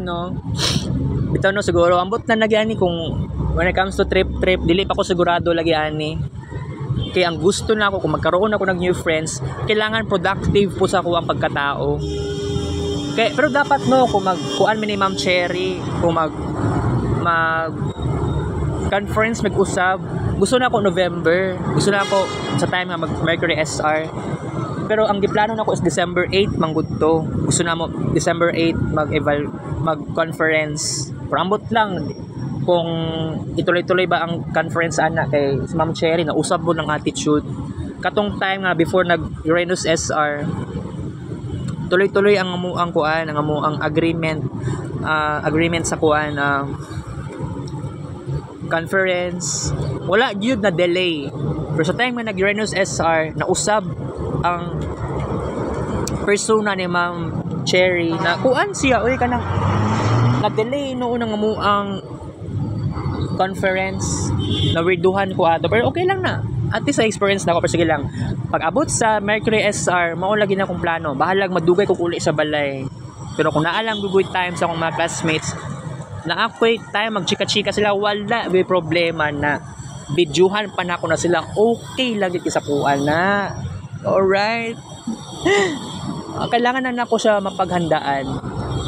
no siguro ambot na nagyani kung when it comes to trip dili pa ko sigurado lagi ani. Kaya ang gusto na ako kung magkaroon ako ng new friends, kailangan productive po sa ako ang pagkatao. Kaya, pero dapat kung magkuan mi ni Ma'am Cherry, kung mag conference mag-usab, gusto na ako November, gusto na ako sa time nga mag Mercury SR. Pero ang giplano na ko is December 8 manggod to. Gusto na mo December 8 mag-conference. Pero ambot lang kung ituloy-tuloy ba ang conference kay Ma'am Cherry na usab mo ng attitude katong time nga before nag Uranus SR, tuloy-tuloy ang kuan ang agreement sa kuan conference, wala gyud na delay. Pero sa time nga nag Uranus SR na usab ang persona ni Ma'am Cherry na kuan siya kanang na delay noon ang conference na weirduhan ko ato, pero okay lang na at least sa experience na ako. Pero sige lang, pag abot sa Mercury SR mao lagi na akong plano, bahalag madugay ko uli sa balay. Pero kung naalang gugoy time sa akong mga classmates na ako'y time magchika-chika sila, wala may problema na videohan pa na ako na sila, okay lagi sa kuan na. Alright. kailangan na nako siya mapaghandaan.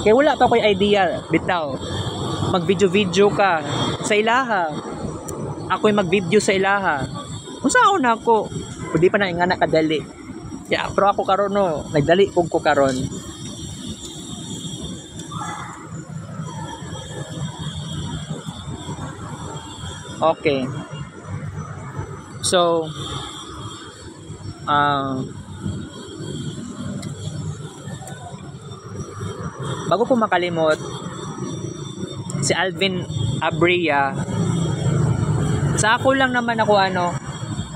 Kaya wala pa ko'y idea, bitaw. Mag-video-video ka sa ilaha. Ako'y mag-video sa ilaha. Kung saan na ako, hindi pa na nga nakadali. Kaya pero ako karon no, nagdali ko karon. Okay. So, bago ko makalimot, si Alvin Abria, sa ako lang naman ako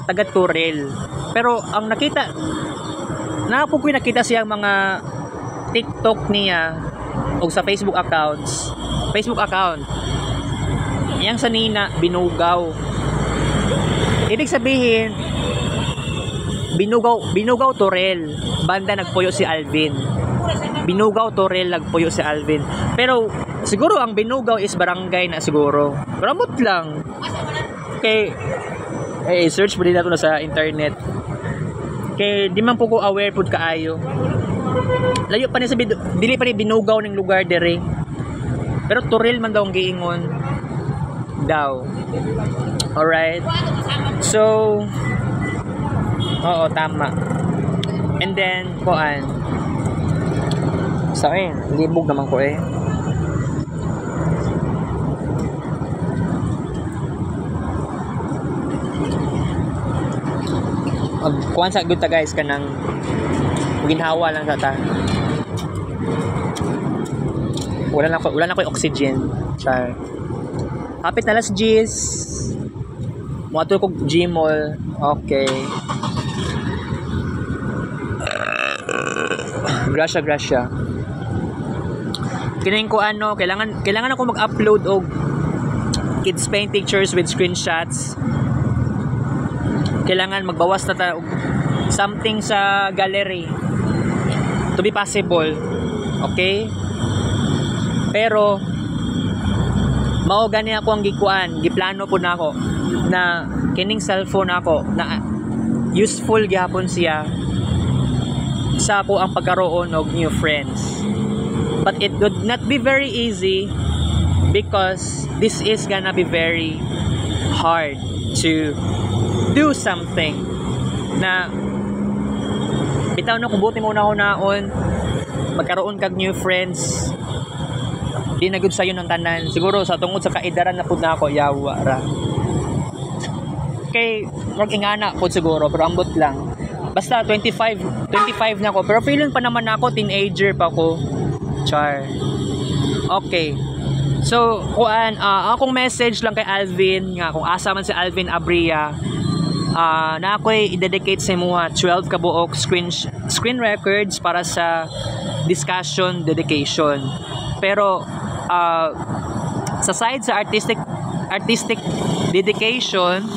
taga Turil. Pero ang nakita, ko nakita siyang mga TikTok niya o sa Facebook account, yang sa Nina, Binugaw. Ibig sabihin, Binugaw Turil, banda nagpuyo si Alvin. Binugaw Turil nagpuyo si Alvin. Pero siguro ang Binugaw is barangay na siguro. Ramot lang. Okay. Search mo din nato na sa internet. Kay di man po ko aware pud kaayo. Layo pa ni sa dili pa ni Binugaw ning lugar dere. Pero Turil man daw ang giingon daw. Alright. So, oo, tama. And then, sa akin, libog naman ko kuhan sa good ta guys kanang ginhawa lang sa ta. Wala na ko oxygen. Char. Kapit na las G's. Muato ko Gmall. Okay. Gracia. Kinain ko kailangan ako mag-upload og kids paint pictures with screenshots. Kailangan magbawas na ta og something sa gallery to be possible. Okay? Pero mao gani ako ang giplano po na ako na kining cellphone ako na useful gyapon siya sa ako ang pagkaroon og new friends. But it would not be very easy because this is gonna be very hard to do something na bitaw na kubuti mo naon magkaroon kag new friends. Di na gud sayo ng tanan. Siguro sa tungod sa kaidaran na pud na ako yawa ra. Kay wag ingana pud siguro pero ambot lang. Basta 25 na ako pero feeling pa naman ako teenager pa ko. Char. Okay. So, akong message lang kay Alvin nga kung asa man si Alvin Abria, na ako'y i-dedicate sa mga 12 kabuok screen records para sa discussion dedication. Pero sa side sa artistic dedication,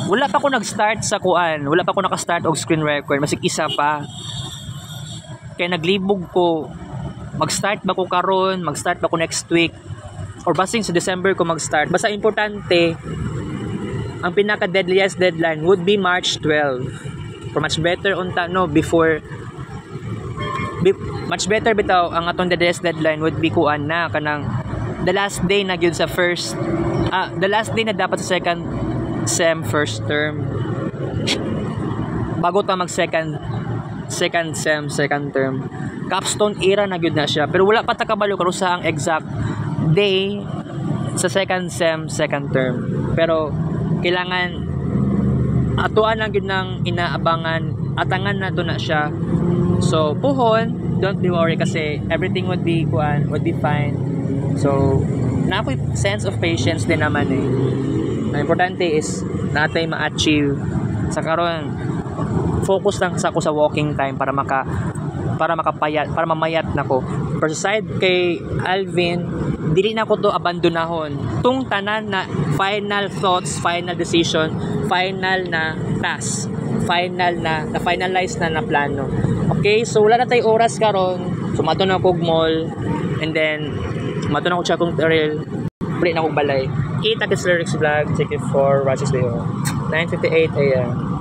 wala pa ako nag-start sa wala pa ako naka-start og screen record, masig isa pa. Kaya naglibog ko mag-start ba ko karon, mag-start ba ko next week or basing sa December ko mag-start. Basta importante ang pinaka deadliest deadline would be March 12. For much better much better bitaw ang atong deadliest deadline would be na kanang the last day na gyud sa the last day na dapat sa second sem first term bago ta mag second sem second term. Capstone era na gyud na siya pero wala pa ta kabalo kung sa ang exact day sa second sem second term. Pero kailangan atuan lang gyud nang inaabangan, atangan na to na siya. So puhon, don't be worried kasi everything would be fine. So na ako'y sense of patience din naman Ang importante is natay ma-achieve sa karon. Focus lang sa ako sa walking time para mamayat nako. Pero sa side kay Alvin, dili na ko to abandonahon. Tung tanan na final thoughts, final decision, final na task, finalize na plano. Okay, so wala na tay oras karon. So mato na kog mall and then mato na ko siya kung trail. Balik na kog balay. Kita this lyrics vlog. Take it for watches video. 9:58 AM.